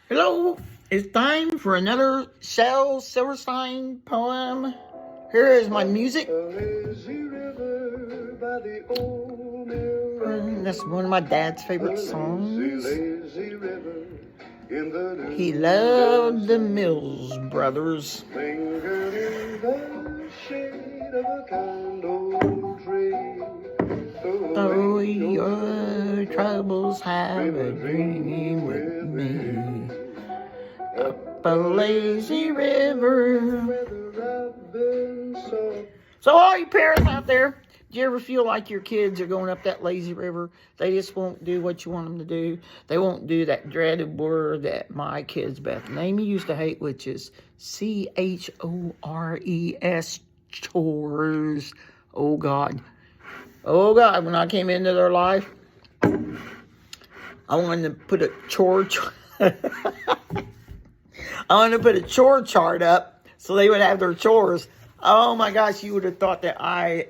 Hello, it's time for another Shel Silverstein poem. Here is my music. That's one of my dad's favorite songs. He loved the Mills Brothers. Oh, your troubles have a dream with me. Up a lazy river. So all you parents out there, do you ever feel like your kids are going up that lazy river? They just won't do what you want them to do. They won't do that dreaded word that my kids, Beth and Amy, used to hate, which is chores, chores. Oh, God. Oh, God, when I came into their life, I wanted to put a chore chart up so they would have their chores. Oh, my gosh, you would have thought that I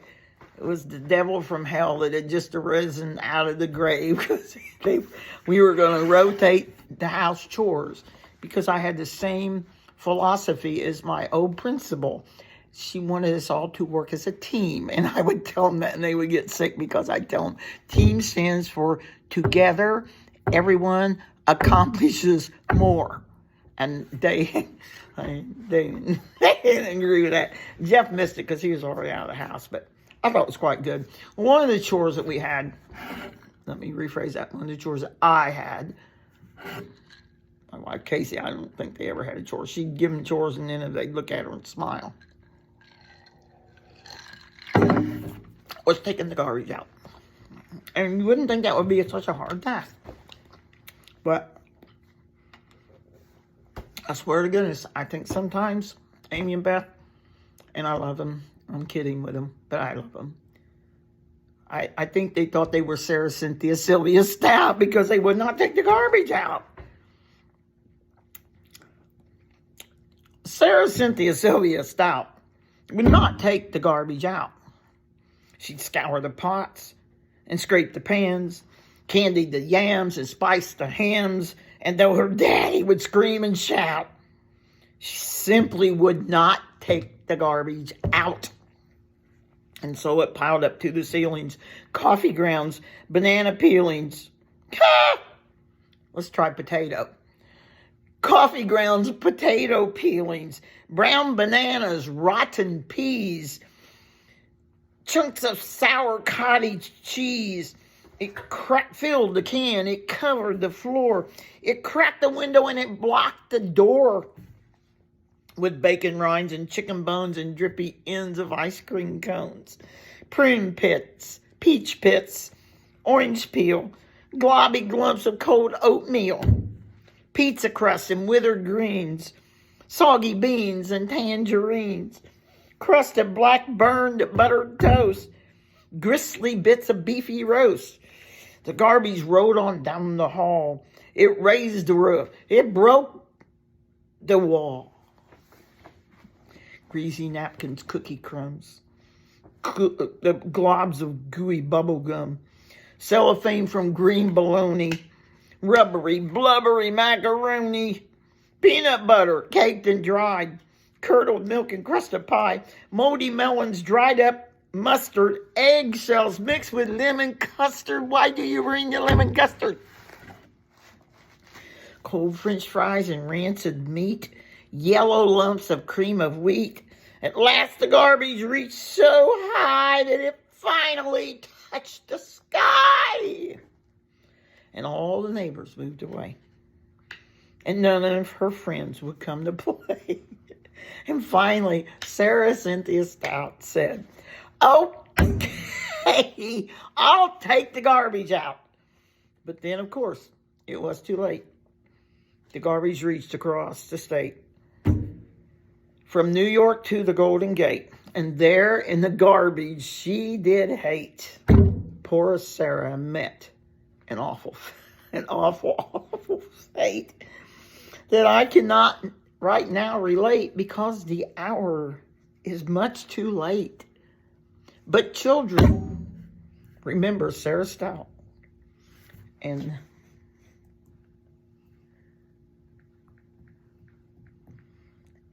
was the devil from hell that had just arisen out of the grave because we were going to rotate the house chores because I had the same philosophy as my old principal. She wanted us all to work as a team, and I would tell them that, and they would get sick because I tell them team stands for together, everyone accomplishes more. And they didn't agree with that. Jeff missed it because he was already out of the house, but I thought it was quite good. One of the chores that we had, let me rephrase that, one of the chores that I had, my wife Casey, I don't think they ever had a chore. She'd give them chores, and then they'd look at her and smile. Was taking the garbage out. And you wouldn't think that would be such a hard task. But I swear to goodness, I think sometimes Amy and Beth, and I love them. I'm kidding with them, but I love them. I think they thought they were Sarah, Cynthia, Sylvia, Stout because they would not take the garbage out. Sarah, Cynthia, Sylvia, Stout would not take the garbage out. She'd scour the pots and scrape the pans, candy the yams and spice the hams, and though her daddy would scream and shout, she simply would not take the garbage out. And so it piled up to the ceilings. Coffee grounds, banana peelings. Let's try potato. Coffee grounds, potato peelings, brown bananas, rotten peas, chunks of sour cottage cheese. It filled the can. It covered the floor. It cracked the window and it blocked the door with bacon rinds and chicken bones and drippy ends of ice cream cones, prune pits, peach pits, orange peel, globby glumps of cold oatmeal, pizza crust and withered greens, soggy beans and tangerines, crust of black burned buttered toast, gristly bits of beefy roast. The garbage rolled on down the hall. It raised the roof. It broke the wall. Greasy napkins, cookie crumbs, the globs of gooey bubble gum, cellophane from green bologna, rubbery, blubbery macaroni, peanut butter caked and dried, curdled milk and crusted pie, moldy melons, dried up mustard, eggshells mixed with lemon custard. Why do you bring the lemon custard? Cold French fries and rancid meat, yellow lumps of cream of wheat. At last the garbage reached so high that it finally touched the sky. And all the neighbors moved away. And none of her friends would come to play. And finally, Sarah Cynthia Stout said, "Okay, I'll take the garbage out." But then, of course, it was too late. The garbage reached across the state, from New York to the Golden Gate. And there in the garbage she did hate. Poor Sarah met an awful fate that I cannot right now relate because the hour is much too late. But children, remember Sarah Stout and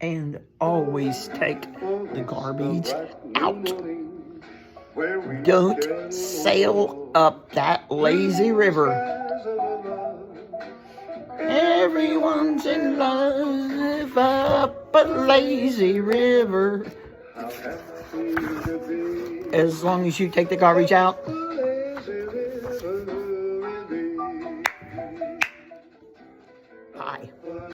and always take the garbage out. Don't sail up that lazy river. Everyone's in love up a lazy river. As long as you take the garbage out,